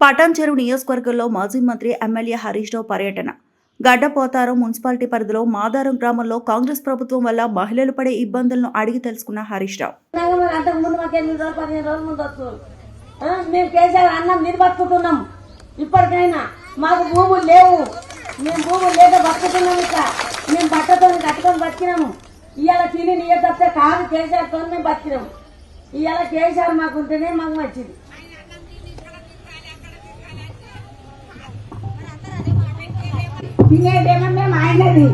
పటాన్చెరు నియోజకవర్గంలో మాజీ మంత్రి ఎమ్మెల్యే హరీష్ రావు పర్యటన. గడ్డపోతారం మున్సిపాలిటీ పరిధిలో మాదారం గ్రామంలో కాంగ్రెస్ ప్రభుత్వం వల్ల మహిళలు పడే ఇబ్బందులను అడిగి తెలుసుకున్న హరీష్ రావు. మేము కేసీఆర్ అన్నం నీరు బతుకుతున్నాం. ఇప్పటికైనా మాకు భూములు లేవు. మేము భూములు లేక బతుకుతున్నాం. ఇక మేము బట్టతో కట్టుకొని బతికినాము. ఇవాళ తిని నీరు తప్పితే కాదు కేసీఆర్తో మేము బతికినాము. ఇవాళ కేసీఆర్ మాకు ఉంటేనే మాకు వచ్చింది. తినేదేమో మేము ఆయనది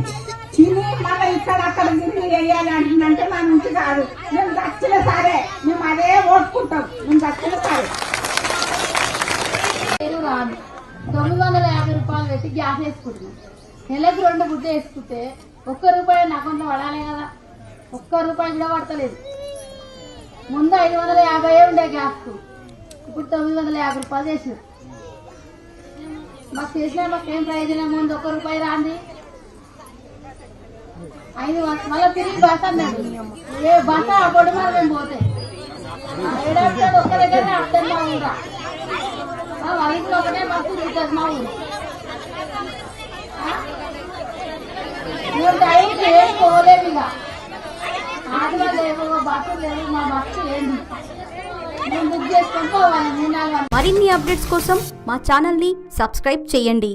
తిని మళ్ళీ ఇక్కడ అక్కడ తిని వేయాలి అంటుందంటే మా నుంచి కాదు. మేము దక్షిణ సరే మేము అదే ఓడుకుంటాం. మేము దక్షిణ సరే రాదు. 950 రూపాయలు పెట్టి గ్యాస్ వేసుకుంటున్నాం. నెలకు 2 గుడ్డ వేసుకుంటే ₹1 నా అకౌంట్లో పడాలి కదా. ₹1 కూడా పడతలేదు. ముందు 550 ఉండే గ్యాస్కు, ఇప్పుడు 950 రూపాయలు చేసారు. మాకు చేసినా మాకేం ప్రయోజనం? ముందు ₹1 రాంది 5 మళ్ళీ తిరిగి బస్ అన్నాడు. ఏ బస్ అప్పుడు మరి మేము పోతే ఏడాది ఒక్క దగ్గరనే అర్థం మా ఊరా. మా వయసులో ఒకటే బస్సు తిరుగుతుంది మా ఊరు. మేము టైంకి ఏం పోలేము. ఇక ఆటలు లేవు, బస్సు లేవు. మా బస్సు ఏంటి మేము బుక్ చేసుకొని పోవాలి. మరిన్ని అప్డేట్స్ కోసం మా ఛానల్ని సబ్స్క్రైబ్ చేయండి.